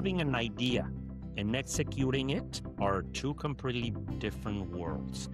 having an idea and executing it are two completely different worlds.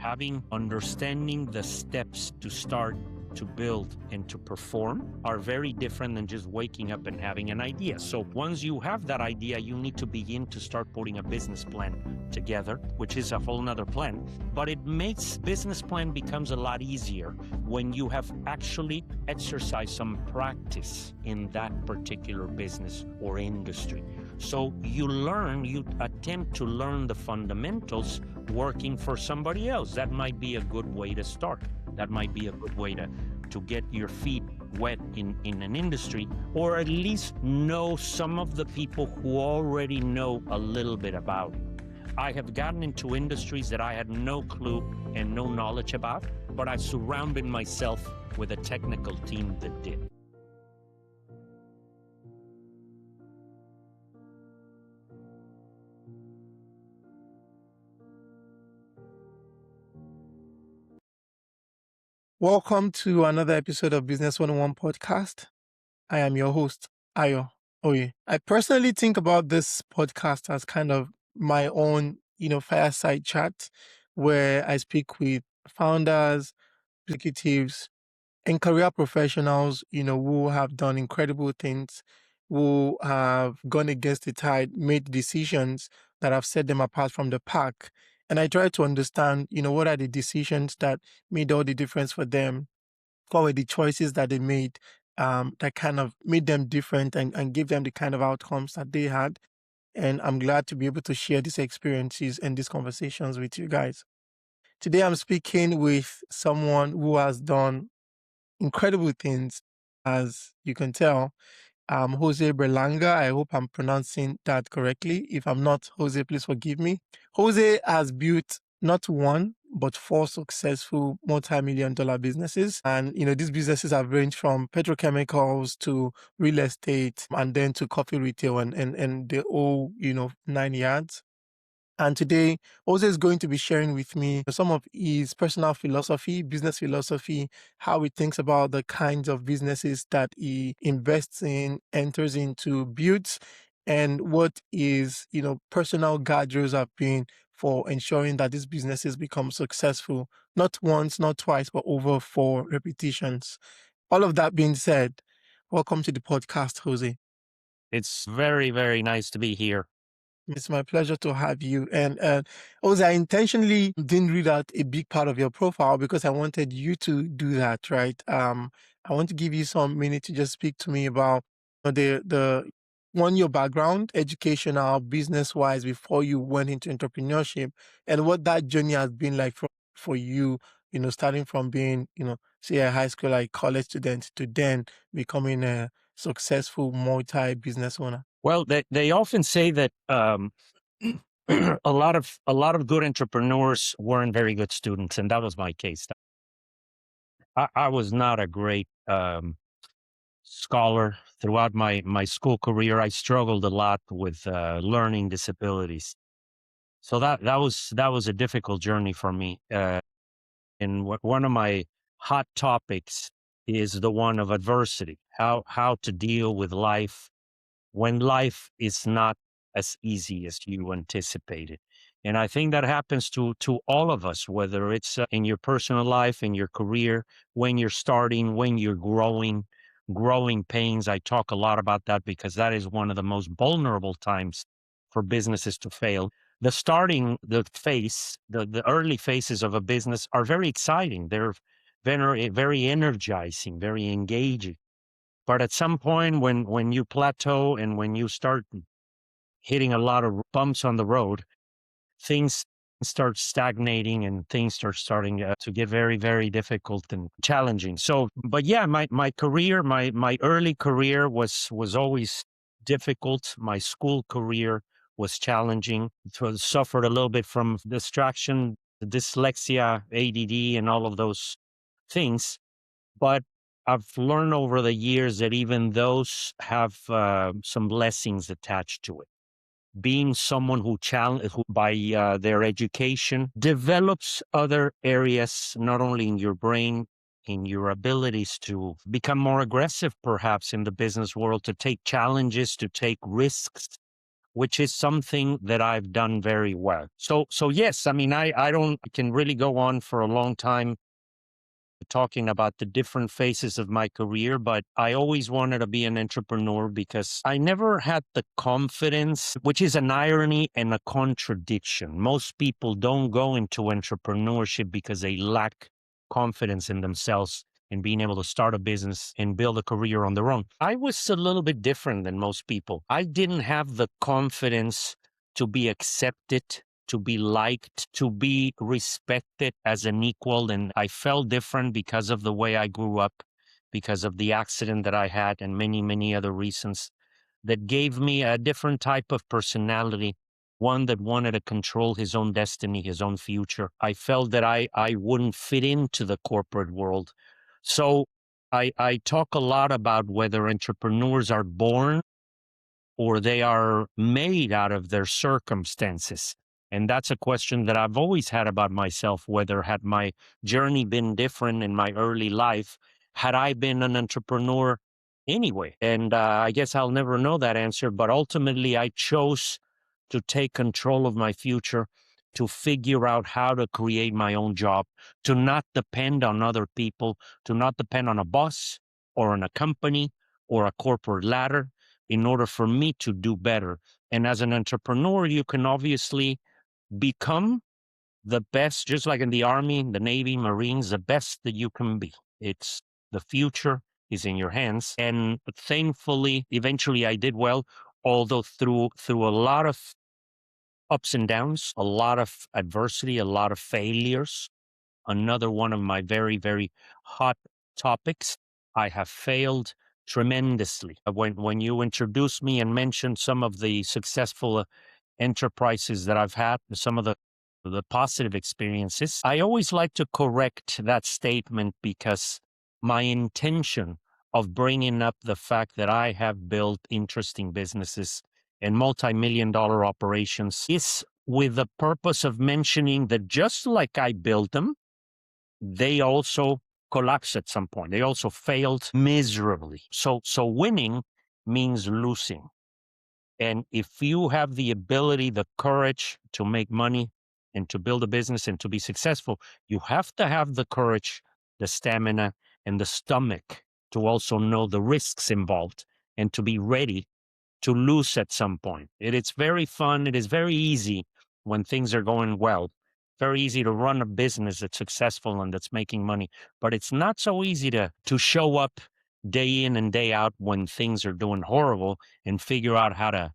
Understanding the steps to start, to build, and to perform are very different than just waking up and having an idea. So once you have that idea, you need to begin to start putting a business plan together, which is a whole nother plan. But it makes business plan becomes a lot easier when you have actually exercised some practice in that particular business or industry. So you attempt to learn the fundamentals working for somebody else. That might be a good way to start. That might be a good way to get your feet wet in an industry, or at least know some of the people who already know a little bit about it. I have gotten into industries that I had no clue and no knowledge about, but I surrounded myself with a technical team that did. Welcome to another episode of Business 101 podcast. I am your host, Ayo Oye. I personally think about this podcast as kind of my own, fireside chat where I speak with founders, executives, and career professionals, who have done incredible things, who have gone against the tide, made decisions that have set them apart from the pack. And I try to understand, what are the decisions that made all the difference for them? What were the choices that they made that kind of made them different and gave them the kind of outcomes that they had? And I'm glad to be able to share these experiences and these conversations with you guys. Today, I'm speaking with someone who has done incredible things, as you can tell. Jose Berlanga. I hope I'm pronouncing that correctly. If I'm not, Jose, please forgive me. Jose has built not one, but 4 successful multi-million-dollar businesses. And, these businesses have ranged from petrochemicals to real estate and then to coffee retail and the whole, 9 yards. And today, Jose is going to be sharing with me some of his personal philosophy, business philosophy, how he thinks about the kinds of businesses that he invests in, enters into, builds, and what his, personal guardrails have been for ensuring that these businesses become successful, not once, not twice, but over 4 repetitions. All of that being said, welcome to the podcast, Jose. It's very, very nice to be here. It's my pleasure to have you. And also, I intentionally didn't read out a big part of your profile because I wanted you to do that, right? I want to give you some minute to just speak to me about your background, educational, business-wise, before you went into entrepreneurship, and what that journey has been like for you, starting from being, say a high school, like college student, to then becoming a successful multi-business owner. Well, they often say that a lot of good entrepreneurs weren't very good students, and that was my case. I was not a great scholar throughout my school career. I struggled a lot with learning disabilities, so that was a difficult journey for me. And one of my hot topics is the one of adversity, how to deal with life when life is not as easy as you anticipated. And I think that happens to all of us, whether it's in your personal life, in your career, when you're starting, when you're growing pains. I talk a lot about that because that is one of the most vulnerable times for businesses to fail. The early phases of a business are very exciting. They're very, very energizing, very engaging. But at some point when you plateau and when you start hitting a lot of bumps on the road, things start stagnating and things start starting to get very, very difficult and challenging. So, but yeah, my career, my early career was always difficult. My school career was challenging. So suffered a little bit from distraction, dyslexia, ADD, and all of those things. But I've learned over the years that even those have some blessings attached to it. Being someone who by their education develops other areas, not only in your brain, in your abilities to become more aggressive, perhaps in the business world, to take challenges, to take risks, which is something that I've done very well. So yes, I mean, I can really go on for a long time talking about the different phases of my career, but I always wanted to be an entrepreneur because I never had the confidence, which is an irony and a contradiction. Most people don't go into entrepreneurship because they lack confidence in themselves and being able to start a business and build a career on their own. I was a little bit different than most people. I didn't have the confidence to be accepted, to be liked, to be respected as an equal. And I felt different because of the way I grew up, because of the accident that I had, and many, many other reasons that gave me a different type of personality, one that wanted to control his own destiny, his own future. I felt that I wouldn't fit into the corporate world. So I talk a lot about whether entrepreneurs are born or they are made out of their circumstances. And that's a question that I've always had about myself, whether had my journey been different in my early life, had I been an entrepreneur anyway? And I guess I'll never know that answer, but ultimately I chose to take control of my future, to figure out how to create my own job, to not depend on other people, to not depend on a boss or on a company or a corporate ladder in order for me to do better. And as an entrepreneur, you can obviously become the best, just like in the Army, the Navy, Marines, the best that you can be. It's the future is in your hands. And thankfully, eventually I did well, although through a lot of ups and downs, a lot of adversity, a lot of failures. Another one of my very, very hot topics. I have failed tremendously. When you introduced me and mentioned some of the successful enterprises that I've had, some of the positive experiences, I always like to correct that statement because my intention of bringing up the fact that I have built interesting businesses and multi-million-dollar operations is with the purpose of mentioning that just like I built them, they also collapsed at some point. They also failed miserably. So winning means losing. And if you have the ability, the courage to make money and to build a business and to be successful, you have to have the courage, the stamina, and the stomach to also know the risks involved and to be ready to lose at some point. It is very fun. It is very easy when things are going well. Very easy to run a business that's successful and that's making money. But it's not so easy to show up day in and day out when things are doing horrible and figure out how to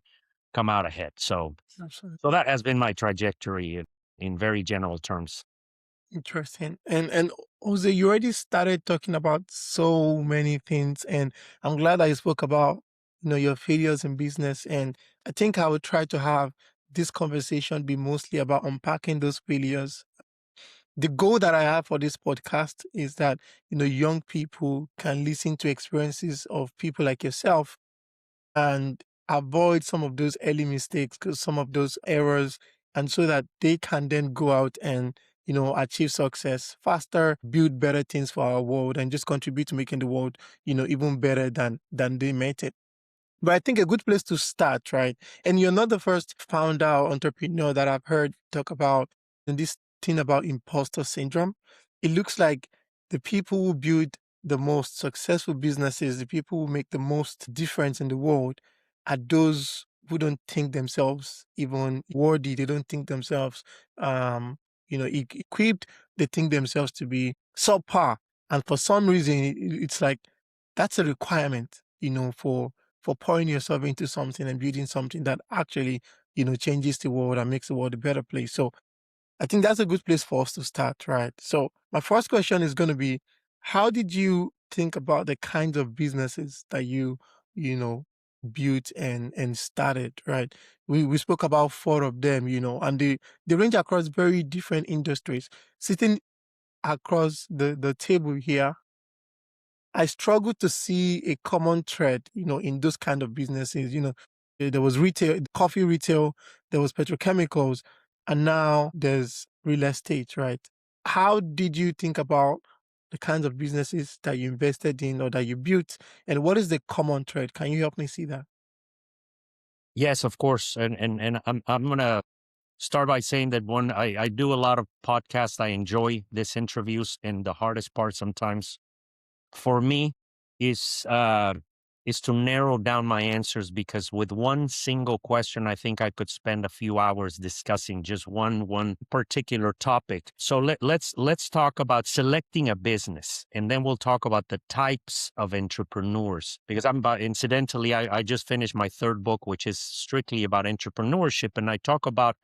come out ahead. So Absolutely. that has been my trajectory in very general terms. Interesting. And Jose, you already started talking about so many things, and I'm glad that you spoke about, your failures in business. And I think I would try to have this conversation be mostly about unpacking those failures. The goal that I have for this podcast is that, young people can listen to experiences of people like yourself and avoid some of those early mistakes, because some of those errors, and so that they can then go out and achieve success faster, build better things for our world, and just contribute to making the world even better than they made it. But I think a good place to start, right? And you're not the first founder or entrepreneur that I've heard talk about this thing about imposter syndrome. It looks like the people who build the most successful businesses, the people who make the most difference in the world, are those who don't think themselves even worthy. They don't think themselves, equipped. They think themselves to be subpar. And for some reason, it's like that's a requirement, for pouring yourself into something and building something that actually, changes the world and makes the world a better place. So I think that's a good place for us to start, right? So my first question is going to be, how did you think about the kinds of businesses that you know, built and started, right? We spoke about four of them, and they range across very different industries. Sitting across the table here, I struggle to see a common thread, in those kind of businesses. There was retail, coffee retail, there was petrochemicals, and now there's real estate, right? How did you think about the kinds of businesses that you invested in or that you built, and what is the common thread? Can you help me see that? Yes, of course. And I'm gonna start by saying that I do a lot of podcasts. I enjoy these interviews, and the hardest part sometimes for me is uh is to narrow down my answers, because with one single question I think I could spend a few hours discussing just one particular topic. So let's talk about selecting a business, and then we'll talk about the types of entrepreneurs, because I'm about incidentally I just finished my third book, which is strictly about entrepreneurship, and I talk about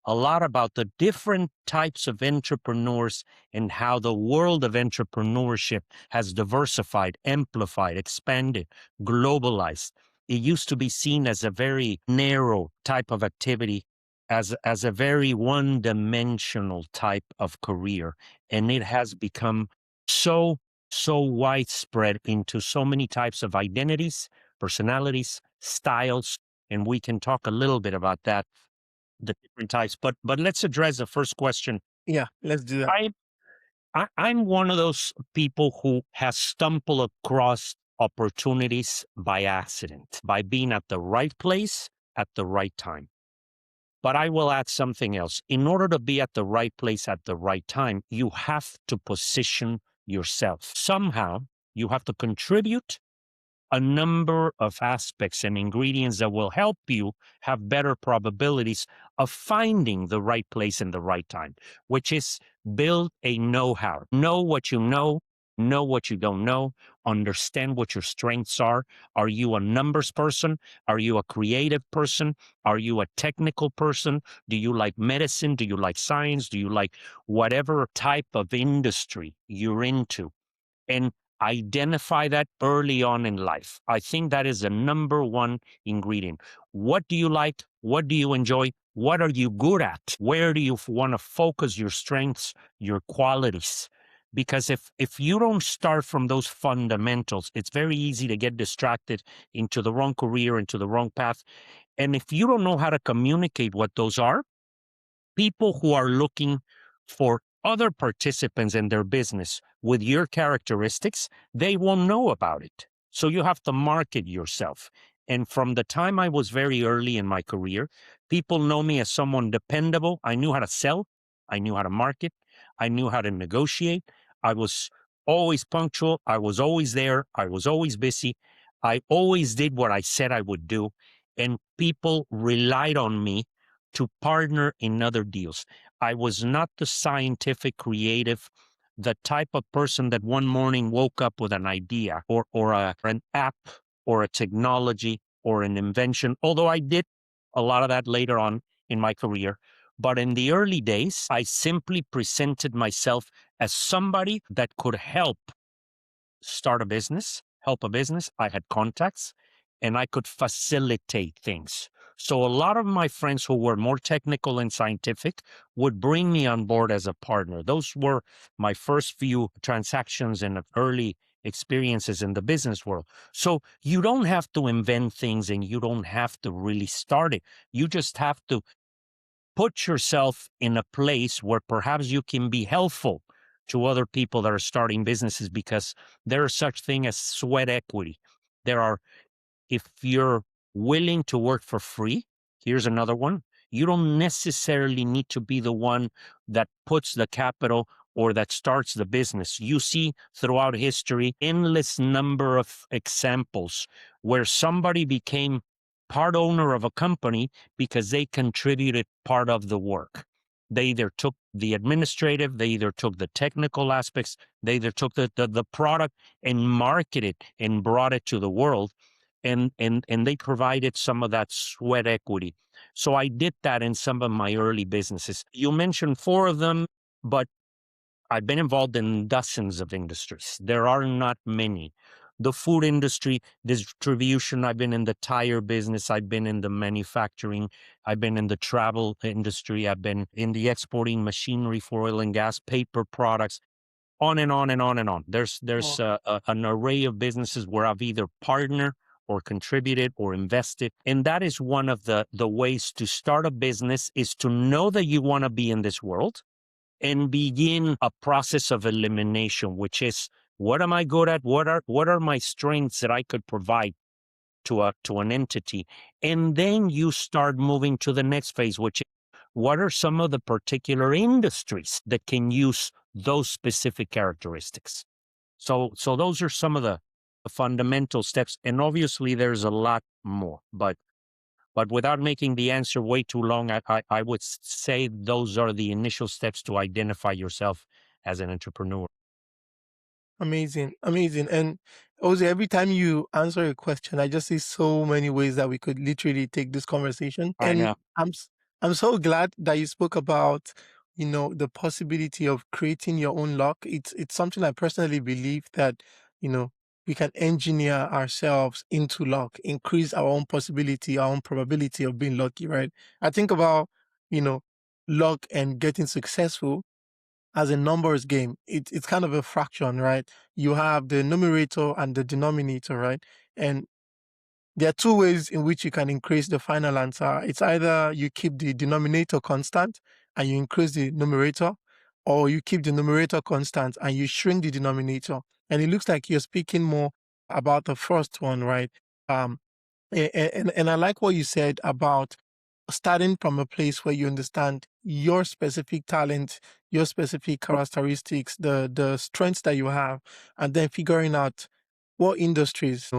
a lot about the different types of entrepreneurs and how the world of entrepreneurship has diversified, amplified, expanded, globalized. It used to be seen as a very narrow type of activity, as a very one-dimensional type of career, and it has become so so widespread into so many types of identities, personalities, styles, and we can talk a little bit about that, the different types. But let's address the first question. Yeah, let's do that. I'm one of those people who has stumbled across opportunities by accident, by being at the right place at the right time. But I will add something else. In order to be at the right place at the right time, you have to position yourself. Somehow, you have to contribute a number of aspects and ingredients that will help you have better probabilities of finding the right place in the right time, which is build a know-how. Know what you know what you don't know, understand what your strengths are. Are you a numbers person? Are you a creative person? Are you a technical person? Do you like medicine? Do you like science? Do you like whatever type of industry you're into? And identify that early on in life. I think that is the number one ingredient. What do you like? What do you enjoy? What are you good at? Where do you want to focus your strengths, your qualities? Because if you don't start from those fundamentals, it's very easy to get distracted into the wrong career, into the wrong path. And if you don't know how to communicate what those are, people who are looking for other participants in their business with your characteristics, they will know about it. So you have to market yourself. And from the time I was very early in my career, people know me as someone dependable. I knew how to sell, I knew how to market, I knew how to negotiate. I was always punctual, I was always there, I was always busy. I always did what I said I would do. And people relied on me to partner in other deals. I was not the scientific creative, the type of person that one morning woke up with an idea or an app or a technology or an invention, although I did a lot of that later on in my career. But in the early days, I simply presented myself as somebody that could help start a business, help a business. I had contacts and I could facilitate things. So a lot of my friends who were more technical and scientific would bring me on board as a partner. Those were my first few transactions and early experiences in the business world. So you don't have to invent things and you don't have to really start it. You just have to put yourself in a place where perhaps you can be helpful to other people that are starting businesses, because there is such thing as sweat equity. There are, if you're willing to work for free, here's another one. You don't necessarily need to be the one that puts the capital or that starts the business. You see throughout history endless number of examples where somebody became part owner of a company because they contributed part of the work. They either took the administrative, they either took the technical aspects, they either took the product and marketed and brought it to the world, and they provided some of that sweat equity. So I did that in some of my early businesses. You mentioned four of them, but I've been involved in dozens of industries. There are not many. The food industry, distribution, I've been in the tire business, I've been in the manufacturing, I've been in the travel industry, I've been in the exporting machinery for oil and gas, paper products, on and on and on and on. There's Oh, an array of businesses where I've either partnered or contributed or invested. And that is one of the ways to start a business, is to know that you want to be in this world and begin a process of elimination, which is, what am I good at? What are my strengths that I could provide to an entity. And then you start moving to the next phase, which is what are some of the particular industries that can use those specific characteristics? So those are some of the fundamental steps. And obviously there's a lot more, but without making the answer way too long, I would say those are the initial steps to identify yourself as an entrepreneur. Amazing, amazing. And Jose, every time you answer a question, I just see so many ways that we could literally take this conversation. I And know. I'm so glad that you spoke about, the possibility of creating your own luck. It's something I personally believe that, you know, we can engineer ourselves into luck, increase our own possibility, our own probability of being lucky, right? I think about, you know, luck and getting successful as a numbers game. It's kind of a fraction, right? You have the numerator and the denominator, right? And there are two ways in which you can increase the final answer. It's either you keep the denominator constant and you increase the numerator, or you keep the numerator constant and you shrink the denominator. And it looks like you're speaking more about the first one, right? Um, and I like what you said about starting from a place where you understand your specific talent, your specific characteristics, the strengths that you have, and then figuring out what industries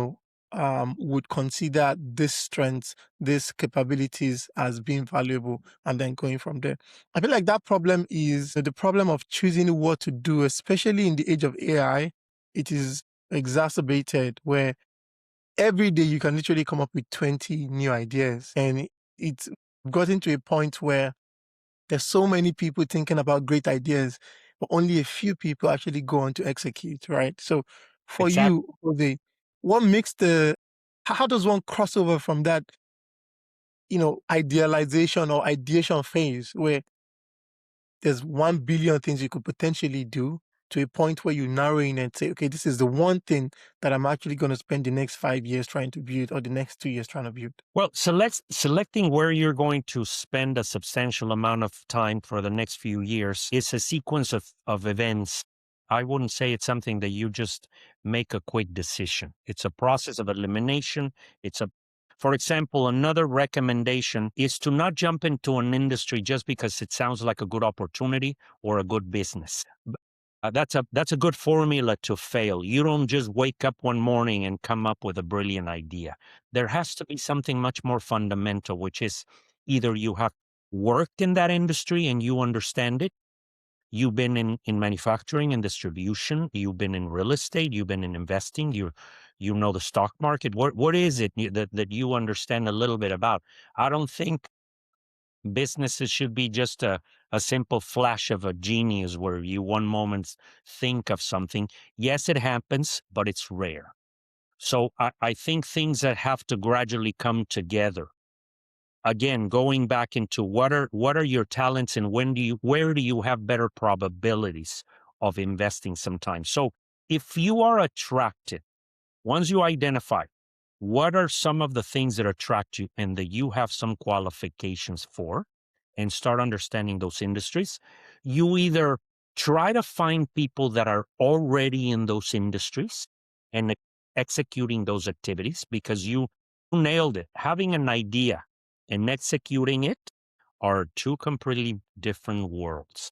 would consider this strengths, these capabilities as being valuable, and then going from there. I feel like that problem is the problem of choosing what to do, especially in the age of AI. It is exacerbated where every day you can literally come up with 20 new ideas. And it's gotten to a point where there's so many people thinking about great ideas, but only a few people actually go on to execute, right? So for Exactly. you, Jose, what makes how does one cross over from that, idealization or ideation phase where there's 1 billion things you could potentially do to a point where you narrow in and say, okay, this is the one thing that I'm actually going to spend the next 5 years trying to build or the next 2 years trying to build? Well, selecting where you're going to spend a substantial amount of time for the next few years is a sequence of events. I wouldn't say it's something that you just make a quick decision. It's a process of elimination. For example, another recommendation is to not jump into an industry just because it sounds like a good opportunity or a good business. That's a good formula to fail. You don't just wake up one morning and come up with a brilliant idea. There has to be something much more fundamental, which is either you have worked in that industry and you understand it. You've been in manufacturing and distribution. You've been in real estate. You've been in investing. You know the stock market. What is it that you understand a little bit about? I don't think businesses should be just a simple flash of a genius where you one moment think of something. Yes, it happens, but it's rare. So I think things that have to gradually come together. Again, going back into what are your talents and where do you have better probabilities of investing sometimes. So if you are attracted, once you identify what are some of the things that attract you and that you have some qualifications for, and start understanding those industries, you either try to find people that are already in those industries and executing those activities because you nailed it. Having an idea and executing it are two completely different worlds.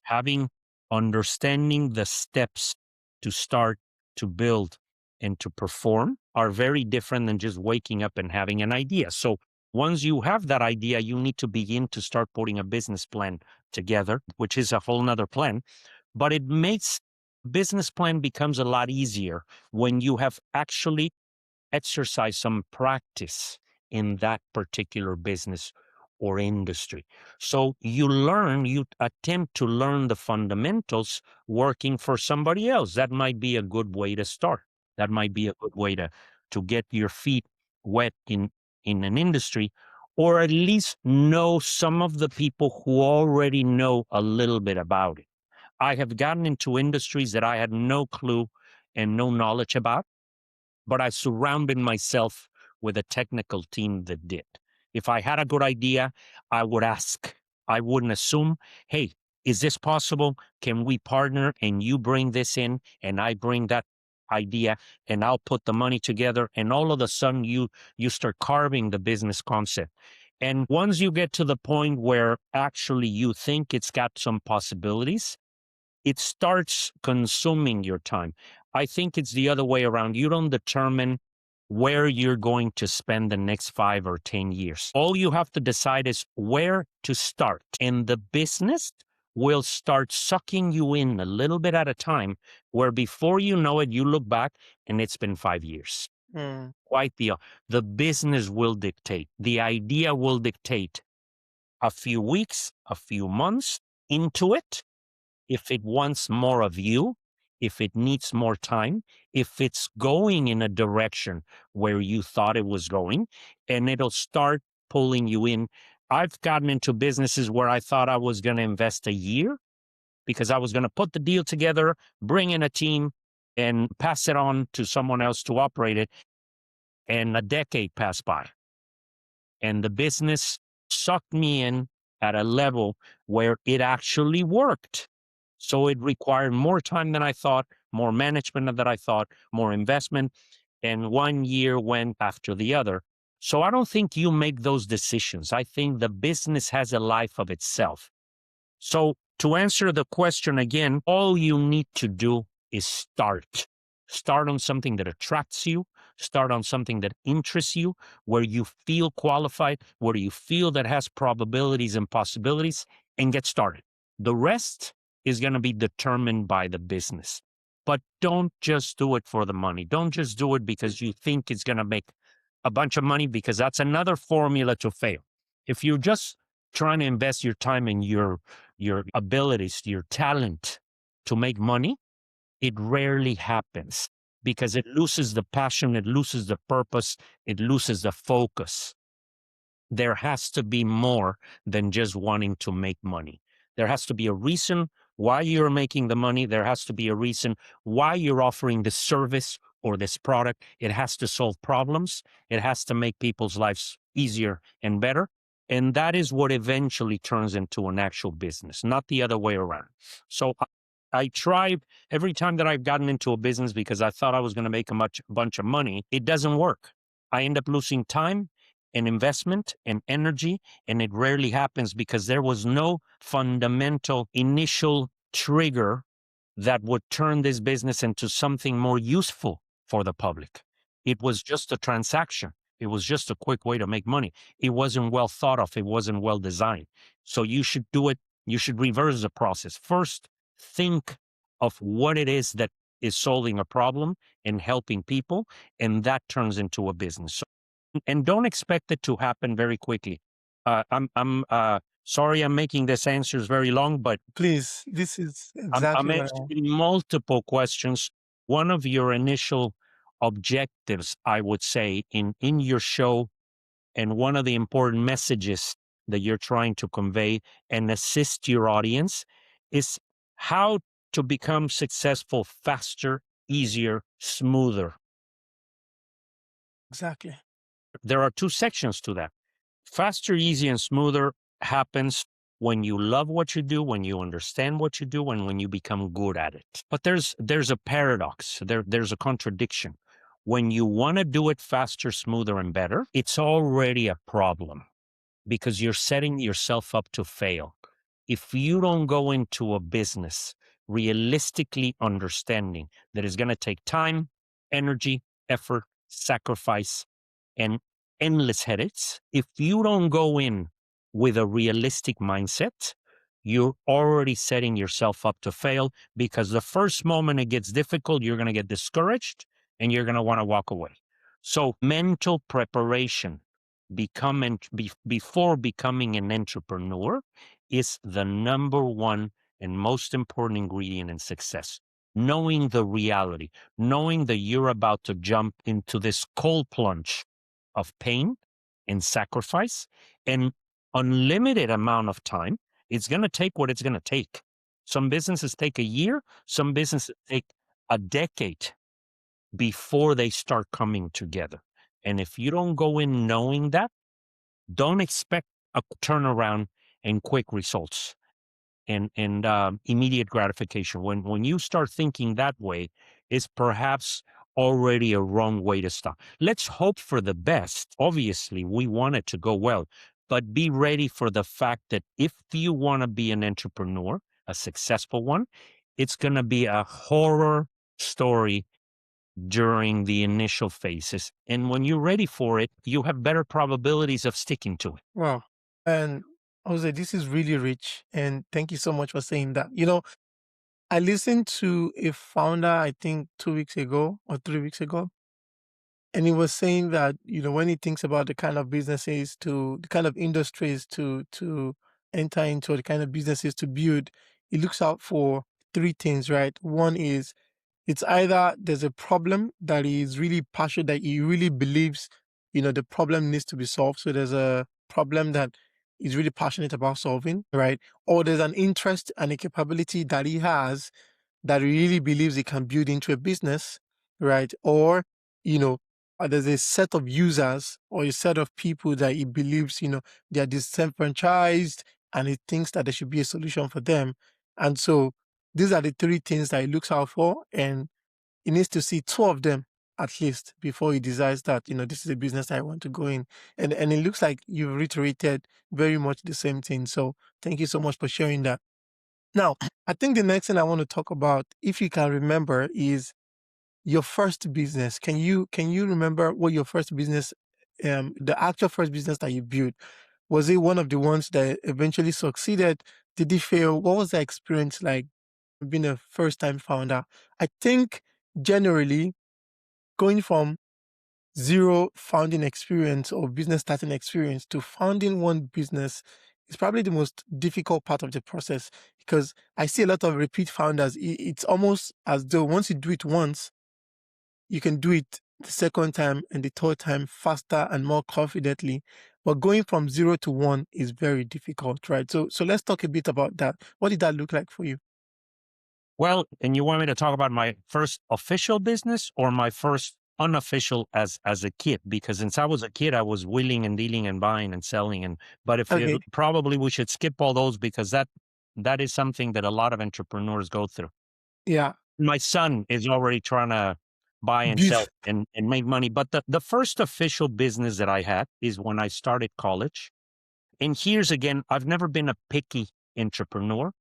Understanding the steps to start, to build, and to perform are very different than just waking up and having an idea. So once you have that idea, you need to begin to start putting a business plan together, which is a whole nother plan. But it makes business plan becomes a lot easier when you have actually exercised some practice in that particular business or industry. So you attempt to learn the fundamentals working for somebody else. That might be a good way to start. That might be a good way to get your feet wet in an industry, or at least know some of the people who already know a little bit about it. I have gotten into industries that I had no clue and no knowledge about, but I surrounded myself with a technical team that did. If I had a good idea, I would ask. I wouldn't assume, hey, is this possible? Can we partner and you bring this in and I bring that? idea and I'll put the money together. And all of a sudden you start carving the business concept. And once you get to the point where actually you think it's got some possibilities, it starts consuming your time. I think it's the other way around. You don't determine where you're going to spend the next 5 or 10 years. All you have to decide is where to start. And the business will start sucking you in a little bit at a time, where before you know it, you look back and it's been 5 years. Mm. Quite the business will dictate. The idea will dictate a few weeks, a few months into it, if it wants more of you, if it needs more time, if it's going in a direction where you thought it was going, and it'll start pulling you in. I've gotten into businesses where I thought I was going to invest a year because I was going to put the deal together, bring in a team, and pass it on to someone else to operate it. And a decade passed by. And the business sucked me in at a level where it actually worked. So it required more time than I thought, more management than I thought, more investment. And 1 year went after the other. So I don't think you make those decisions. I think the business has a life of itself. So to answer the question again, all you need to do is start. Start on something that attracts you. Start on something that interests you, where you feel qualified, where you feel that has probabilities and possibilities, and get started. The rest is going to be determined by the business. But don't just do it for the money. Don't just do it because you think it's going to make a bunch of money, because that's another formula to fail. If you're just trying to invest your time and your abilities, your talent to make money, it rarely happens because it loses the passion, it loses the purpose, it loses the focus. There has to be more than just wanting to make money. There has to be a reason why you're making the money. There has to be a reason why you're offering this service or this product. It has to solve problems. It has to make people's lives easier and better. And that is what eventually turns into an actual business, not the other way around. So I tried every time that I've gotten into a business because I thought I was going to make a bunch of money. It doesn't work. I end up losing time and investment and energy, and it rarely happens because there was no fundamental initial trigger that would turn this business into something more useful for the public. It was just a transaction. It was just a quick way to make money. It wasn't well thought of. It wasn't well designed. So you should do it. You should reverse the process. First, think of what it is that is solving a problem and helping people, and that turns into a business. So, and don't expect it to happen very quickly. I'm sorry I'm making this answers very long, but Please, this is I'm exactly what I... answering multiple questions. One of your initial objectives, I would say, in your show, and one of the important messages that you're trying to convey and assist your audience is how to become successful faster, easier, smoother. Exactly. There are two sections to that. Faster, easy, and smoother happens when you love what you do, when you understand what you do, and when you become good at it. But there's a paradox. There's a contradiction. When you want to do it faster, smoother, and better, it's already a problem because you're setting yourself up to fail. If you don't go into a business realistically understanding that it's going to take time, energy, effort, sacrifice, and endless headaches, if you don't go in with a realistic mindset, you're already setting yourself up to fail, because the first moment it gets difficult, you're going to get discouraged and you're going to want to walk away. So mental preparation before becoming an entrepreneur is the number one and most important ingredient in success. Knowing the reality, knowing that you're about to jump into this cold plunge of pain and sacrifice and unlimited amount of time. It's going to take what it's going to take. Some businesses take a year, some businesses take a decade before they start coming together. And if you don't go in knowing that, don't expect a turnaround and quick results and immediate gratification. When you start thinking that way, is perhaps already a wrong way to start. Let's hope for the best. Obviously, we want it to go well, but be ready for the fact that if you want to be an entrepreneur, a successful one, it's going to be a horror story during the initial phases. And when you're ready for it, you have better probabilities of sticking to it. Wow. And Jose, this is really rich. And thank you so much for saying that. I listened to a founder, I think 2 weeks ago or 3 weeks ago, and he was saying that, when he thinks about the kind of businesses to the kind of industries to enter into, or the kind of businesses to build, he looks out for three things, right? One is it's either there's a problem that he is really passionate, that he really believes, the problem needs to be solved. So there's a problem that he's really passionate about solving, right? Or there's an interest and a capability that he has that he really believes he can build into a business, right? Or, there's a set of users or a set of people that he believes, they are disenfranchised, and he thinks that there should be a solution for them. And so these are the three things that he looks out for, and he needs to see two of them at least before he decides that, this is a business I want to go in. And it looks like you've reiterated very much the same thing. So thank you so much for sharing that. Now, I think the next thing I want to talk about, if you can remember, is your first business. Can you remember what your first business, the actual first business that you built? Was it one of the ones that eventually succeeded? Did it fail? What was the experience like being a first-time founder? I think generally going from zero founding experience or business starting experience to founding one business is probably the most difficult part of the process, because I see a lot of repeat founders. It's almost as though once you do it once, you can do it the second time and the third time faster and more confidently. But going from zero to one is very difficult, right? So let's talk a bit about that. What did that look like for you? Well, and you want me to talk about my first official business or my first unofficial as a kid? Because since I was a kid, I was wheeling and dealing and buying and selling. And but if Okay. probably we should skip all those, because that is something that a lot of entrepreneurs go through. Yeah. My son is already trying to buy and sell Beef. and make money. But the first official business that I had is when I started college. And here's again, I've never been a picky entrepreneur.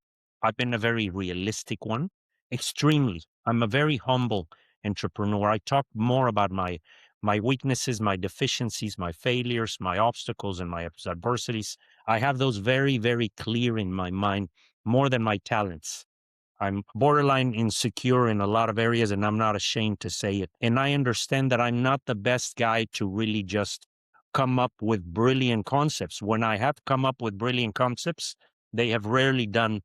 I've been a very realistic one, extremely. I'm a very humble entrepreneur. I talk more about my weaknesses, my deficiencies, my failures, my obstacles, and my adversities. I have those very, very clear in my mind, more than my talents. I'm borderline insecure in a lot of areas, and I'm not ashamed to say it. And I understand that I'm not the best guy to really just come up with brilliant concepts. When I have come up with brilliant concepts, they have rarely done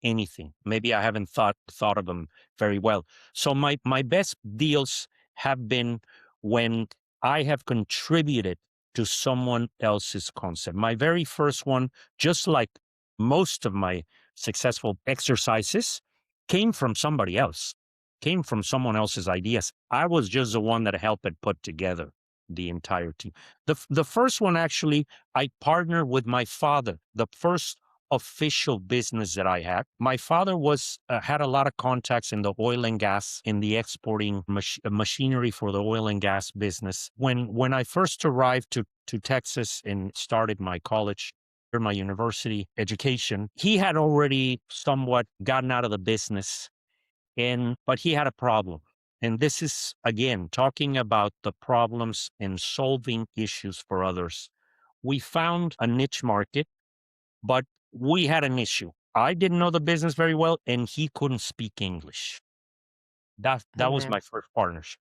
anything. Maybe I haven't thought of them very well. So my best deals have been when I have contributed to someone else's concept. My very first one, just like most of my successful exercises, came from somebody else, came from someone else's ideas. I was just the one that helped it put together the entire team. The first one, actually, I partnered with my father. The first official business that I had. My father was had a lot of contacts in the oil and gas, in the exporting machinery for the oil and gas business. When I first arrived to Texas and started my college, or my university education, he had already somewhat gotten out of the business, but he had a problem. And this is, again, talking about the problems and solving issues for others. We found a niche market, but we had an issue. I didn't know the business very well, and he couldn't speak English. That was Mm, my first partnership.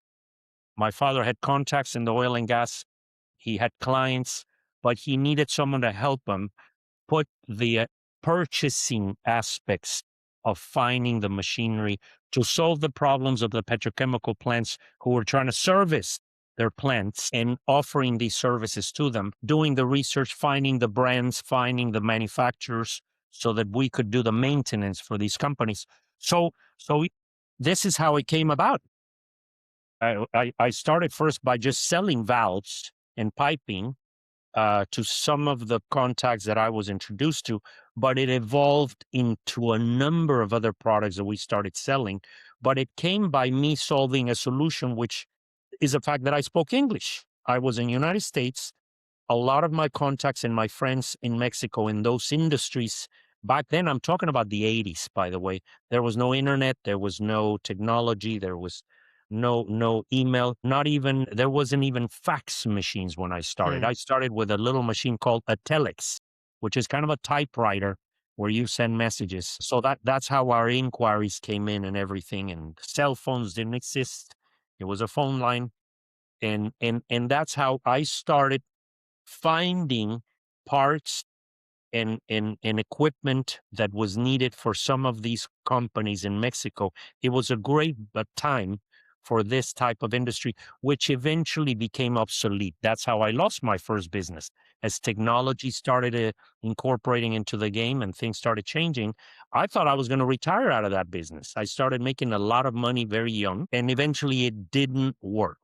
My father had contacts in the oil and gas. He had clients, but he needed someone to help him put the purchasing aspects of finding the machinery to solve the problems of the petrochemical plants who were trying to service their plants and offering these services to them, doing the research, finding the brands, finding the manufacturers so that we could do the maintenance for these companies. So this is how it came about. I started first by just selling valves and piping, to some of the contacts that I was introduced to, but it evolved into a number of other products that we started selling. But it came by me solving a solution, which is the fact that I spoke English. I was in the United States. A lot of my contacts and my friends in Mexico in those industries back then, I'm talking about the 80s, by the way, there was no internet, there was no technology, there was no email, not even there wasn't even fax machines when I started. Hmm. I started with a little machine called a telex, which is kind of a typewriter where you send messages. So that's how our inquiries came in and everything. And cell phones didn't exist. It was a phone line. And that's how I started finding parts and equipment that was needed for some of these companies in Mexico. It was a great time for this type of industry, which eventually became obsolete. That's how I lost my first business. As technology started incorporating into the game and things started changing, I thought I was going to retire out of that business. I started making a lot of money very young, and eventually it didn't work.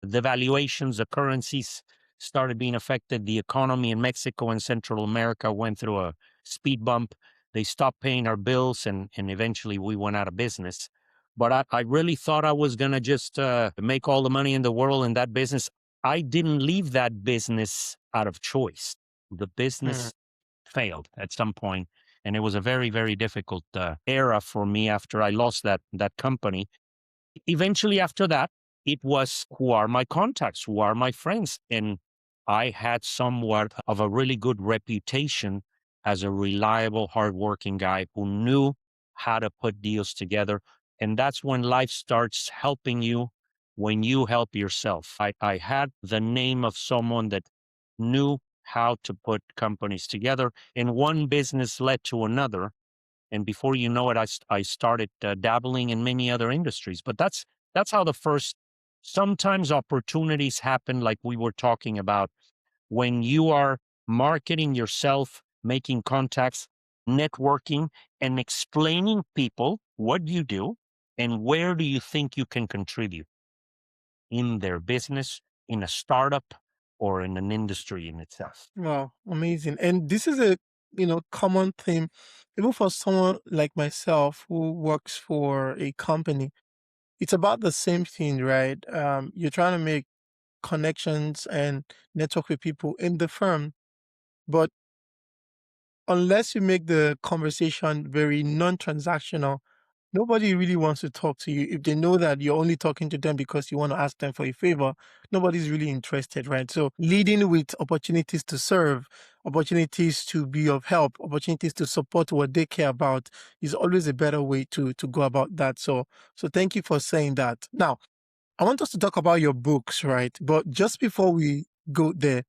The valuations, the currencies started being affected. The economy in Mexico and Central America went through a speed bump. They stopped paying our bills, and eventually we went out of business. But I really thought I was going to just make all the money in the world in that business. I didn't leave that business out of choice. The Hmm. business failed at some point, and it was a very, very difficult era for me after I lost that company. Eventually, after that, it was who are my contacts, who are my friends. And I had somewhat of a really good reputation as a reliable, hardworking guy who knew how to put deals together. And that's when life starts helping you when you help yourself. I had the name of someone that knew how to put companies together, and one business led to another, and before you know it, I started dabbling in many other industries. But that's how the first. Sometimes opportunities happen, like we were talking about, when you are marketing yourself, making contacts, networking, and explaining people what you do and where do you think you can contribute in their business, in a startup, or in an industry in itself. Wow, amazing. And this is a common theme, even for someone like myself who works for a company. It's about the same thing, right? You're trying to make connections and network with people in the firm, but unless you make the conversation very non-transactional, nobody really wants to talk to you. If they know that you're only talking to them because you want to ask them for a favor, nobody's really interested, right? So leading with opportunities to serve, opportunities to be of help, opportunities to support what they care about is always a better way to go about that. So thank you for saying that. Now, I want us to talk about your books, right? But just before we go there,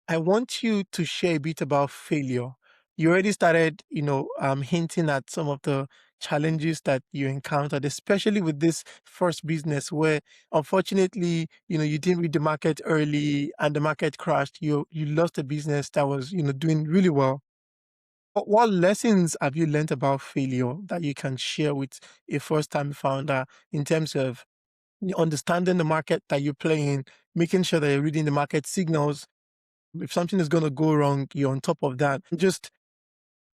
I want you to share a bit about failure. You already started, hinting at some of the challenges that you encountered, especially with this first business where, unfortunately, you didn't read the market early and the market crashed. You lost a business that was, doing really well. What lessons have you learned about failure that you can share with a first-time founder in terms of understanding the market that you're playing, making sure that you're reading the market signals? If something is going to go wrong, you're on top of that. Just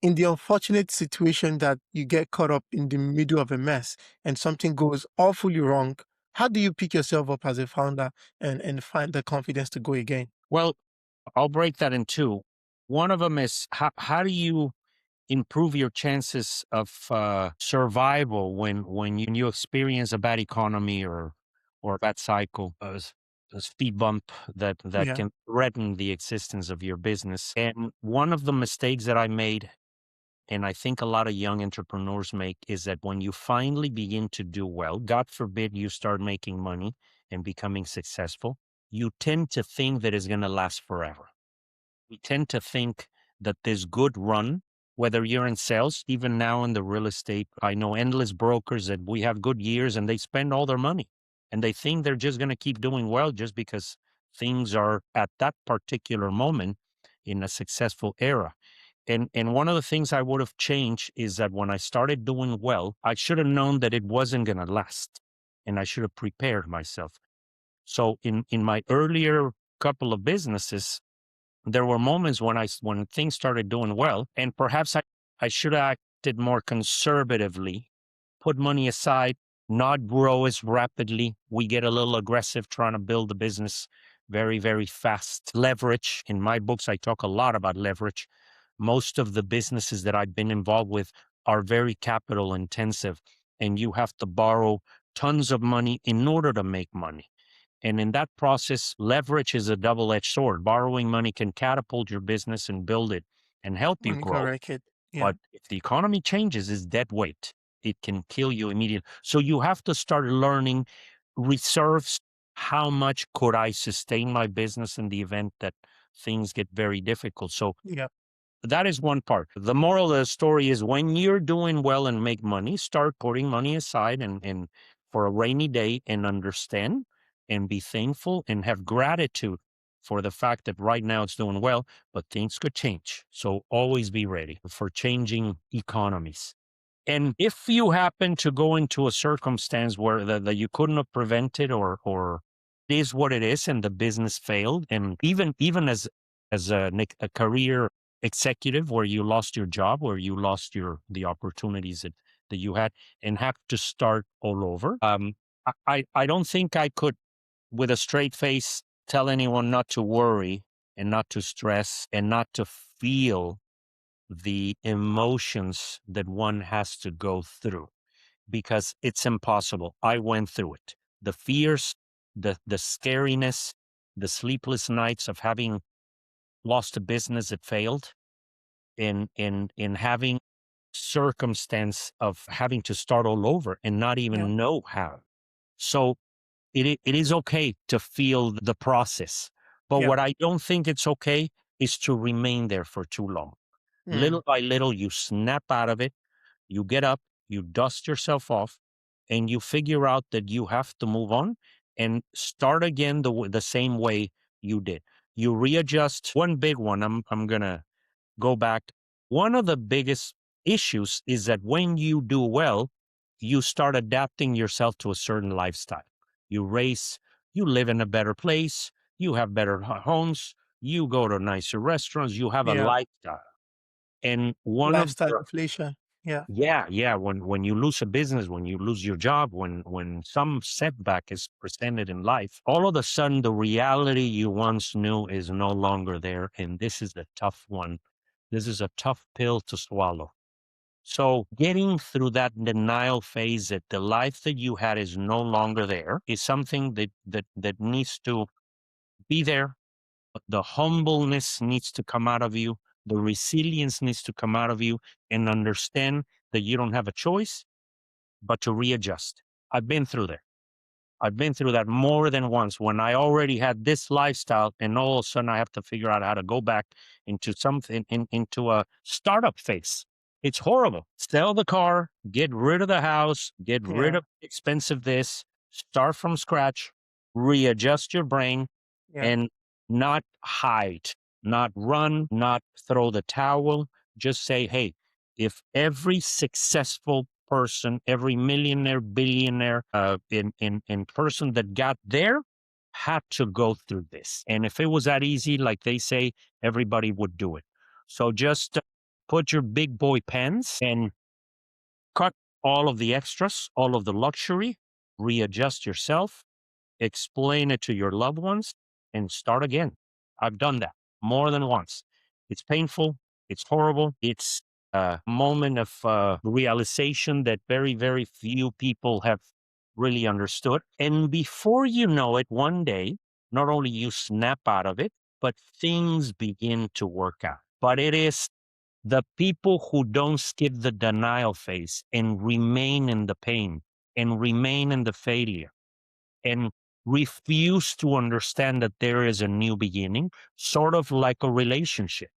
in the unfortunate situation that you get caught up in the middle of a mess and something goes awfully wrong, how do you pick yourself up as a founder and find the confidence to go again? Well, I'll break that in two. One of them is how do you improve your chances of survival when you experience a bad economy or a bad cycle, a speed bump that Yeah. can threaten the existence of your business. And one of the mistakes that I made, and I think a lot of young entrepreneurs make, is that when you finally begin to do well, God forbid you start making money and becoming successful, you tend to think that it's going to last forever. We tend to think that this good run, whether you're in sales, even now in the real estate, I know endless brokers that we have good years and they spend all their money and they think they're just going to keep doing well just because things are at that particular moment in a successful era. And one of the things I would have changed is that when I started doing well, I should have known that it wasn't going to last and I should have prepared myself. So in my earlier couple of businesses, there were moments when things started doing well, and perhaps I should have acted more conservatively, put money aside, not grow as rapidly. We get a little aggressive trying to build the business very, very fast. Leverage. In my books, I talk a lot about leverage. Most of the businesses that I've been involved with are very capital intensive, and you have to borrow tons of money in order to make money. And in that process, leverage is a double edged sword. Borrowing money can catapult your business and build it and help you When you can grow. wreck it. Yeah. But if the economy changes, it's dead weight. It can kill you immediately. So you have to start learning reserves. How much could I sustain my business in the event that things get very difficult? So Yeah. that is one part. The moral of the story is when you're doing well and make money, start putting money aside and for a rainy day, and understand and be thankful and have gratitude for the fact that right now it's doing well, but things could change. So always be ready for changing economies. And if you happen to go into a circumstance where that you couldn't have prevented, or it is what it is, and the business failed, and even as a career executive where you lost your job, where you lost the opportunities that you had, and have to start all over. I don't think I could, with a straight face, tell anyone not to worry and not to stress and not to feel the emotions that one has to go through, because it's impossible. I went through it. The fears, the scariness, the sleepless nights of having lost a business that failed, in having circumstance of having to start all over and not Yeah. even know how. So it is okay to feel the process. But Yeah. what I don't think it's okay is to remain there for too long. Mm. Little by little, you snap out of it, you get up, you dust yourself off, and you figure out that you have to move on and start again the same way you did. You readjust. One big one, I'm going to go back. One of the biggest issues is that when you do well, you start adapting yourself to a certain lifestyle. You race, you live in a better place, you have better homes, you go to nicer restaurants, you have a Yeah. lifestyle. And one of Lifestyle the inflation. Yeah. yeah, when you lose a business, when you lose your job, when some setback is presented in life, all of a sudden the reality you once knew is no longer there, and this is the tough one. This is a tough pill to swallow. So getting through that denial phase that the life that you had is no longer there is something that needs to be there. The humbleness needs to come out of you. The resilience needs to come out of you, and understand that you don't have a choice but to readjust. I've been through there. I've been through that more than once when I already had this lifestyle, and all of a sudden I have to figure out how to go back into something, into a startup phase. It's horrible. Sell the car, get rid of the house, get rid Yeah. of expensive this, start from scratch, readjust your brain, Yeah. and not hide, not run, not throw the towel. Just say, hey, if every successful person, every millionaire, billionaire, in person that got there had to go through this. And if it was that easy, like they say, everybody would do it. So just put your big boy pants and cut all of the extras, all of the luxury, readjust yourself, explain it to your loved ones, and start again. I've done that more than once. It's painful. It's horrible. It's a moment of realization that very, very few people have really understood. And before you know it, one day, not only you snap out of it, but things begin to work out. But it is the people who don't skip the denial phase and remain in the pain and remain in the failure and refuse to understand that there is a new beginning, sort of like a relationship.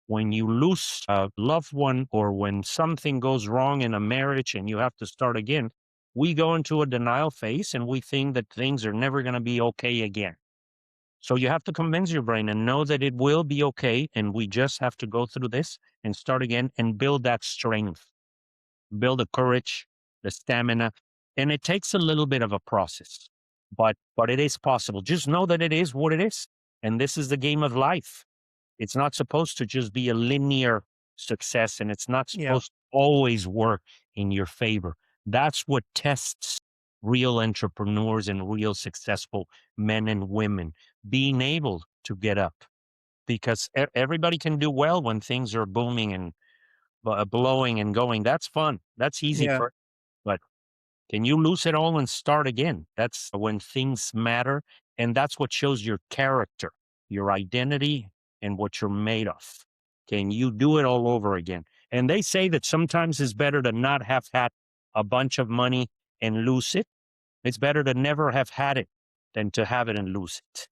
When you lose a loved one, or when something goes wrong in a marriage and you have to start again, we go into a denial phase and we think that things are never going to be okay again. So you have to convince your brain and know that it will be okay. And we just have to go through this and start again and build that strength, build the courage, the stamina, and it takes a little bit of a process, but it is possible. Just know that it is what it is, and this is the game of life. It's not supposed to just be a linear success, and it's not Yeah. supposed to always work in your favor. That's what tests real entrepreneurs and real successful men and women, being able to get up, because everybody can do well when things are booming and blowing and going. That's fun. That's easy Yeah. for, but can you lose it all and start again? That's when things matter. And that's what shows your character, your identity, and what you're made of. Can you do it all over again? And they say that sometimes it's better to not have had a bunch of money and lose it. It's better to never have had it than to have it and lose it,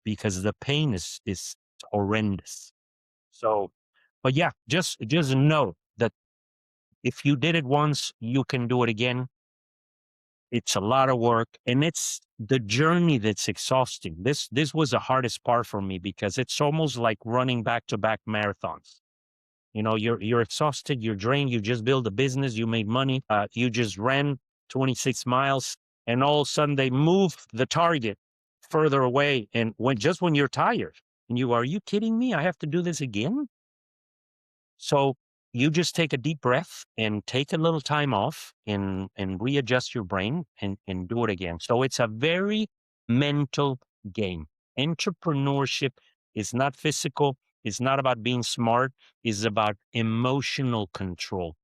because the pain is horrendous. So, but yeah, just know that if you did it once, you can do it again. It's a lot of work, and it's the journey that's exhausting. This was the hardest part for me, because it's almost like running back-to-back marathons. You know, you're exhausted, you're drained, you just built a business, you made money, you just ran 26 miles, and all of a sudden they move the target further away. And when you're tired, and are you kidding me? I have to do this again? So you just take a deep breath and take a little time off and readjust your brain and do it again. So it's a very mental game. Entrepreneurship is not physical, it's not about being smart, it's about emotional control,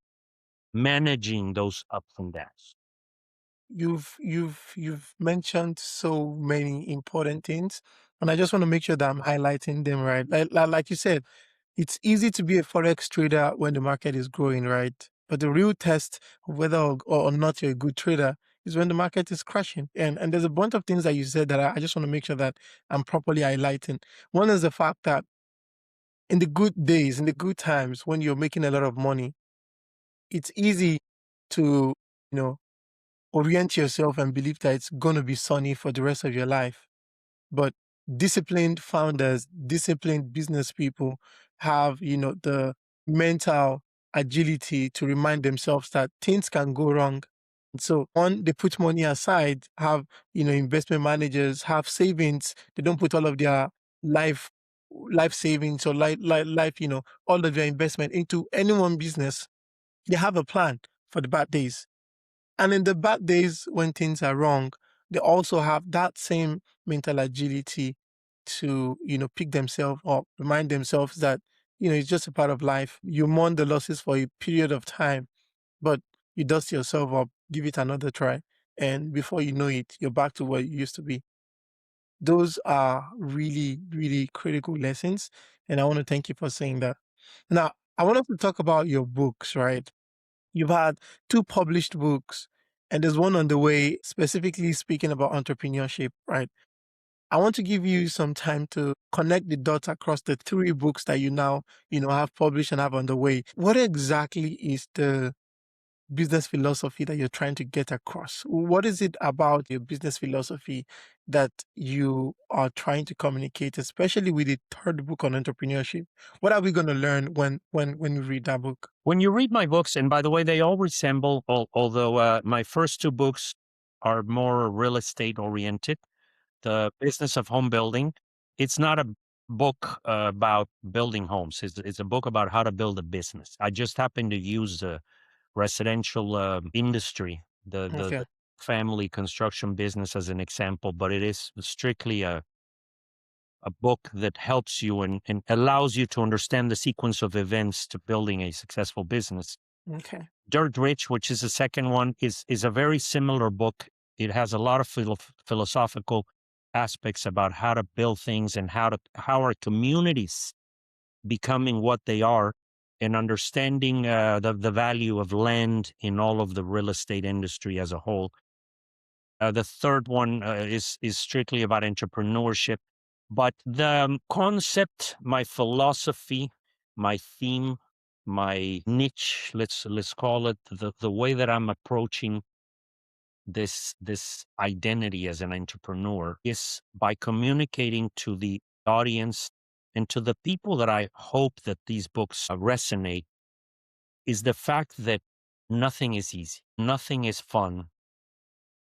managing those ups and downs. You've mentioned so many important things, and I just want to make sure that I'm highlighting them right. Like you said, it's easy to be a forex trader when the market is growing, right? But the real test of whether or not you're a good trader is when the market is crashing. And there's a bunch of things that you said that I just want to make sure that I'm properly highlighting. One is the fact that in the good days, in the good times, when you're making a lot of money, it's easy to, you know, orient yourself and believe that it's going to be sunny for the rest of your life. But disciplined founders, disciplined business people have, the mental agility to remind themselves that things can go wrong. So one, they put money aside, have, investment managers, have savings. They don't put all of their life life savings or life, all of their investment into any one business. They have a plan for the bad days. And in the bad days when things are wrong, they also have that same mental agility to, pick themselves up, remind themselves that, it's just a part of life. You mourn the losses for a period of time, but you dust yourself up, give it another try. And before you know it, you're back to where you used to be. Those are really, really critical lessons. And I want to thank you for saying that. Now, I wanted to talk about your books, right? You've had two published books, and there's one on the way, specifically speaking about entrepreneurship, right? I want to give you some time to connect the dots across the three books that you now, have published and have on the way. What exactly is the business philosophy that you're trying to get across? What is it about your business philosophy that you are trying to communicate, especially with the third book on entrepreneurship? What are we going to learn when we read that book? When you read my books, and by the way, they all resemble, although my first two books are more real estate oriented, The Business of Home Building. It's not a book about building homes. It's a book about how to build a business. I just happen to use the residential industry, the Okay. family construction business as an example, but it is strictly a book that helps you and allows you to understand the sequence of events to building a successful business. Okay. Dirt Rich, which is the second one, is a very similar book. It has a lot of philosophical aspects about how to build things and how our communities becoming what they are, and understanding the value of land in all of the real estate industry as a whole. The third one is strictly about entrepreneurship, but the concept, my philosophy, my theme, my niche, let's call it, the way that I'm approaching this identity as an entrepreneur is by communicating to the audience and to the people that I hope that these books resonate, is the fact that nothing is easy, nothing is fun,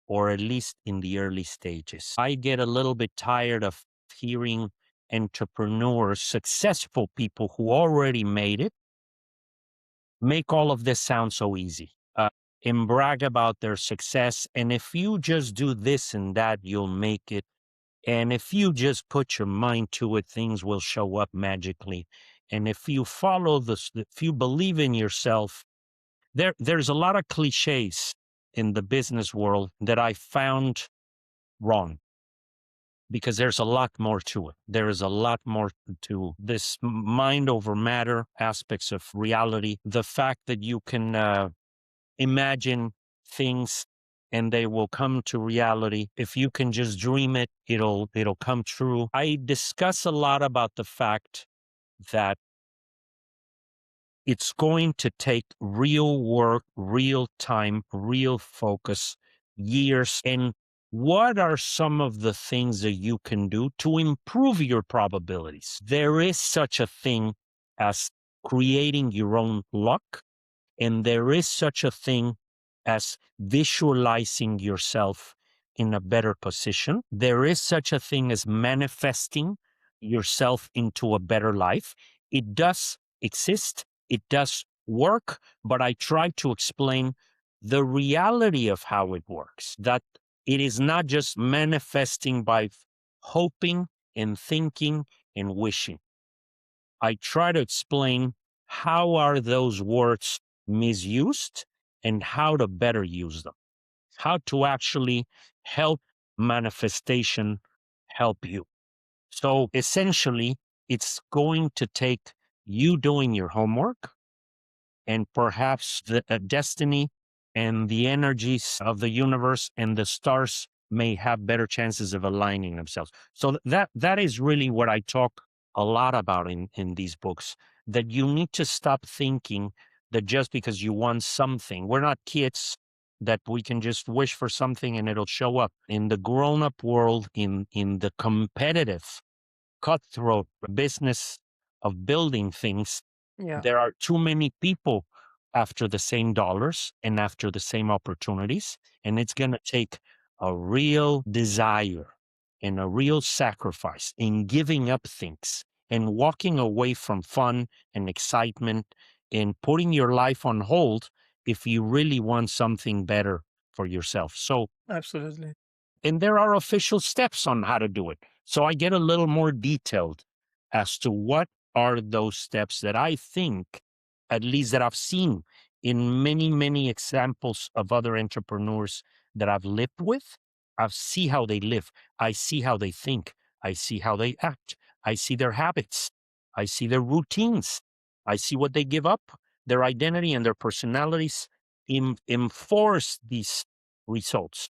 or at least in the early stages. I get a little bit tired of hearing entrepreneurs, successful people who already made it, make all of this sound so easy and brag about their success. And if you just do this and that, you'll make it. And if you just put your mind to it, things will show up magically. And if you follow this, if you believe in yourself, there's a lot of cliches in the business world that I found wrong, because there's a lot more to it. There is a lot more to this mind over matter aspects of reality. The fact that you can imagine things and they will come to reality. If you can just dream it, it'll come true. I discuss a lot about the fact that it's going to take real work, real time, real focus, years. And what are some of the things that you can do to improve your probabilities? There is such a thing as creating your own luck, and there is such a thing as visualizing yourself in a better position. There is such a thing as manifesting yourself into a better life. It does exist, it does work, but I try to explain the reality of how it works, that it is not just manifesting by hoping and thinking and wishing. I try to explain how are those words misused and how to better use them, how to actually help manifestation help you. So essentially, it's going to take you doing your homework, and perhaps the destiny and the energies of the universe and the stars may have better chances of aligning themselves. So that is really what I talk a lot about in these books, that you need to stop thinking that just because you want something, we're not kids that we can just wish for something and it'll show up. In the grown-up world, in the competitive, cutthroat business of building things, Yeah, there are too many people after the same dollars and after the same opportunities. And it's going to take a real desire and a real sacrifice in giving up things and walking away from fun and excitement and putting your life on hold if you really want something better for yourself. So, absolutely. and there are official steps on how to do it. So I get a little more detailed as to what are those steps that I think, at least that I've seen in many, many examples of other entrepreneurs that I've lived with. I see how they live. I see how they think. I see how they act. I see their habits. I see their routines. I see what they give up, their identity and their personalities enforce these results.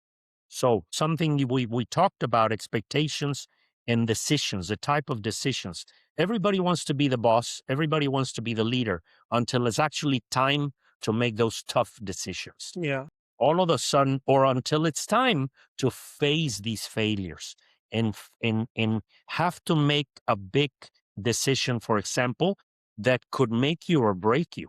So something we talked about, expectations and decisions, the type of decisions. Everybody wants to be the boss. Everybody wants to be the leader until it's actually time to make those tough decisions. Yeah, All of a sudden, or until it's time to face these failures and have to make a big decision, for example, that could make you or break you.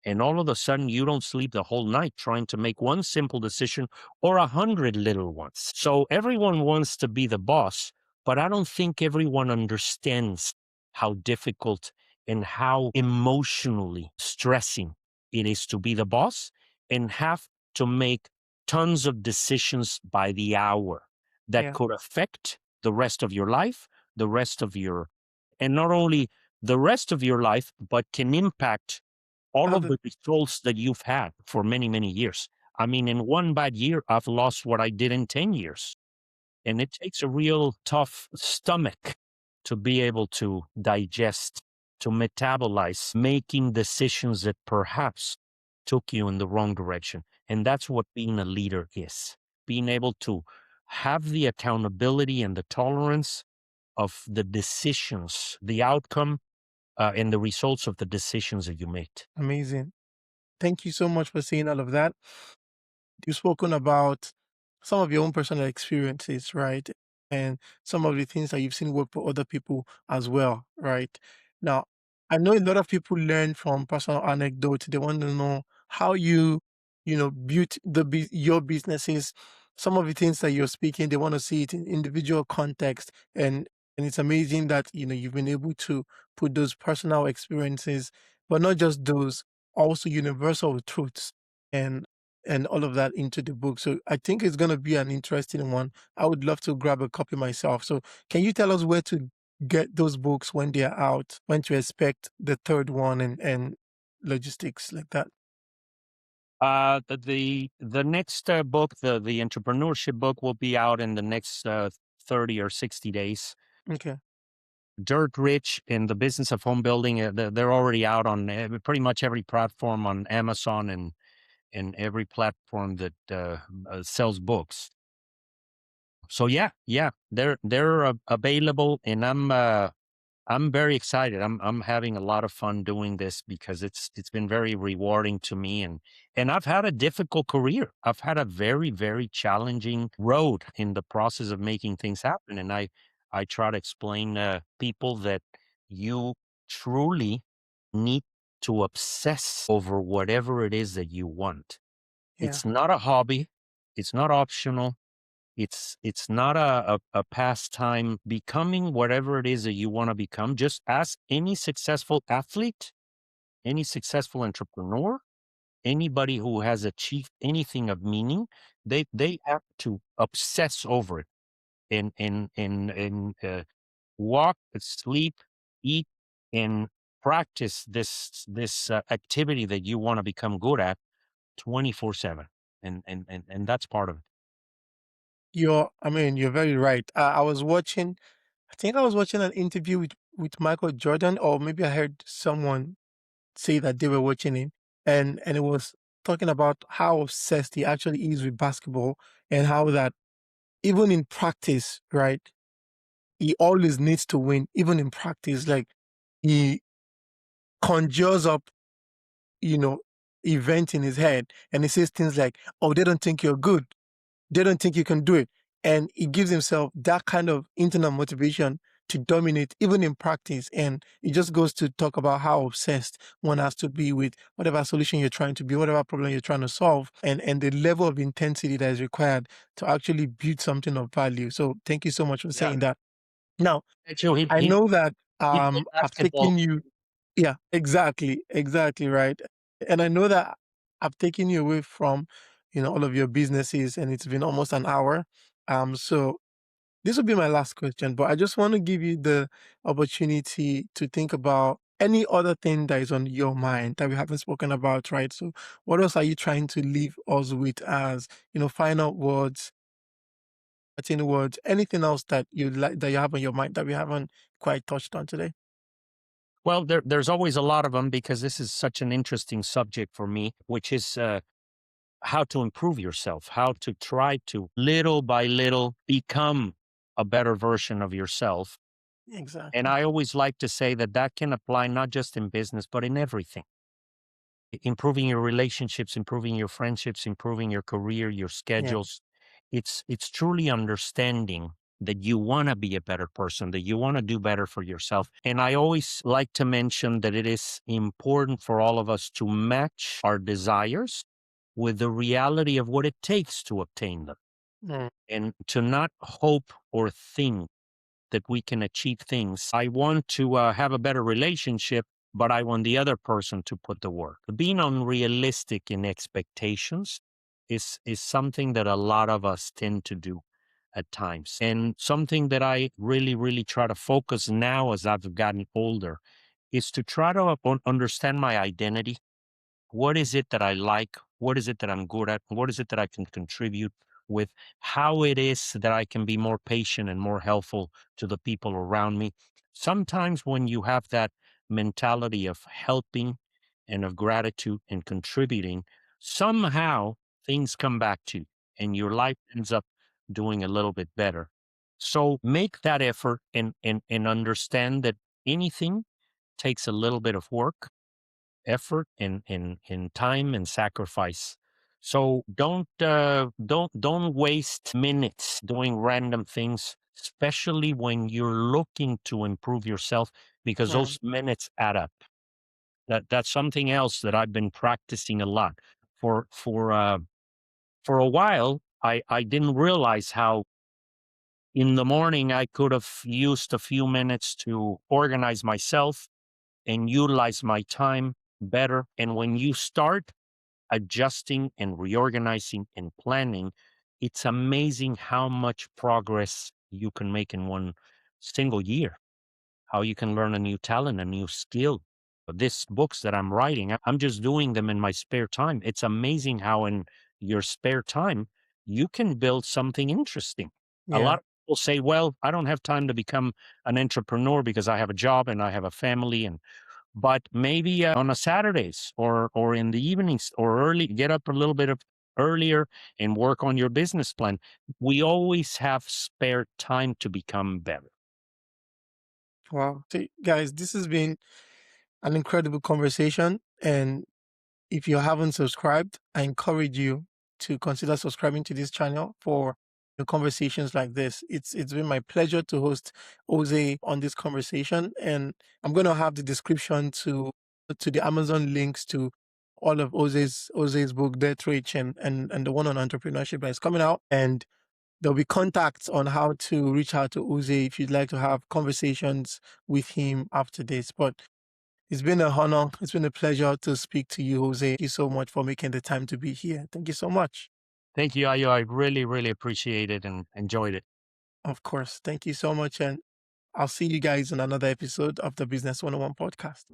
And all of a sudden, you don't sleep the whole night trying to make one simple decision or 100 little ones. So everyone wants to be the boss, but I don't think everyone understands how difficult and how emotionally stressing it is to be the boss and have to make tons of decisions by the hour that yeah. could affect the rest of your life, the rest of your, and not only the rest of your life, but can impact all of Other, the results that you've had for many, many years. I mean, in one bad year, I've lost what I did in 10 years. And it takes a real tough stomach to be able to digest, to metabolize, making decisions that perhaps took you in the wrong direction. And that's what being a leader is, being able to have the accountability and the tolerance of the decisions, the outcome, and the results of the decisions that you made. amazing. Thank you so much for saying all of that. You've spoken about some of your own personal experiences, right? And some of the things that you've seen work for other people as well, right? Now, I know a lot of people learn from personal anecdotes. They want to know how built your businesses. Some of the things that you're speaking, they want to see it in individual context and And it's amazing that, you've been able to put those personal experiences, but not just those, also universal truths and all of that into the book. So I think it's going to be an interesting one. I would love to grab a copy myself. So can you tell us where to get those books when they're out, when to expect the third one, and logistics like that? The next book, the entrepreneurship book, will be out in the next 30 or 60 days. Okay. Dirt Rich in the Business of Home Building, they're already out on pretty much every platform on Amazon and every platform that sells books. So yeah, they're available, and I'm very excited. I'm having a lot of fun doing this because it's been very rewarding to me, and I've had a difficult career. I've had a very, very challenging road in the process of making things happen. And I try to explain people that you truly need to obsess over whatever it is that you want. Yeah. It's not a hobby. It's not optional. It's not a pastime. Becoming whatever it is that you want to become, just ask any successful athlete, any successful entrepreneur, anybody who has achieved anything of meaning. They have to obsess over it and walk, sleep, eat, and practice this activity that you want to become good at 24/7, and that's part of it. You're very right. I think I was watching an interview with Michael Jordan, or maybe I heard someone say that they were watching it, and it was talking about how obsessed he actually is with basketball, and how that even in practice, right, he always needs to win, even in practice. Like, he conjures up, you know, event in his head, and he says things like, "Oh, they don't think you're good. They don't think you can do it." And he gives himself that kind of internal motivation to dominate even in practice. And it just goes to talk about how obsessed one has to be with whatever solution you're trying to be, whatever problem you're trying to solve, and the level of intensity that is required to actually build something of value. So thank you so much for Yeah, saying that. Now, actually, I know that he played I've taken basketball. you, yeah, exactly right. And I know that I've taken you away from, all of your businesses, and it's been almost an hour. So this will be my last question, but I just want to give you the opportunity to think about any other thing that is on your mind that we haven't spoken about, right? So what else are you trying to leave us with as, final words, parting words, anything else that you have on your mind that we haven't quite touched on today? Well, there's always a lot of them because this is such an interesting subject for me, which is how to improve yourself, how to try to little by little become a better version of yourself. And Exactly. I always like to say that that can apply not just in business, but in everything. Improving your relationships, improving your friendships, improving your career, your Yeah. schedules. It's truly understanding that you want to be a better person, that you want to do better for yourself. And I always like to mention that it is important for all of us to match our desires with the reality of what it takes to obtain them, Mm, and to not hope or think that we can achieve things. I want to have a better relationship, but I want the other person to put the work. Being unrealistic in expectations is something that a lot of us tend to do at times. And something that I really, really try to focus now as I've gotten older is to try to understand my identity. What is it that I like? What is it that I'm good at? What is it that I can contribute with? How it is that I can be more patient and more helpful to the people around me? Sometimes when you have that mentality of helping and of gratitude and contributing, somehow things come back to you and your life ends up doing a little bit better. So make that effort and understand that anything takes a little bit of work, effort, and time and sacrifice. So don't waste minutes doing random things, especially when you're looking to improve yourself, because mm, those minutes add up. That's something else that I've been practicing a lot. For for uh for a while I didn't realize how In the morning, I could have used a few minutes to organize myself and utilize my time better. And when you start adjusting and reorganizing and planning, it's amazing how much progress you can make in one single year, how you can learn a new talent, a new skill. These books that I'm writing, I'm just doing them in my spare time. It's amazing how in your spare time you can build something interesting. A Yeah. lot of people say, well, I don't have time to become an entrepreneur because I have a job and I have a family, and but maybe on a Saturdays or in the evenings or early, get up a little bit of earlier and work on your business plan. We always have spare time to become better. Wow. So, guys, this has been an incredible conversation. And if you haven't subscribed, I encourage you to consider subscribing to this channel for the conversations like this. It's been my pleasure to host Jose on this conversation, and I'm going to have the description to the Amazon links to all of Jose's book, Death Rich, and the one on entrepreneurship that is coming out. And there'll be contacts on how to reach out to Jose if you'd like to have conversations with him after this. But it's been a honor. It's been a pleasure to speak to you, Jose. Thank you so much for making the time to be here. Thank you so much. Thank you, Ayo. I really, really appreciate it and enjoyed it. Of course. Thank you so much. And I'll see you guys in another episode of the Business 101 podcast.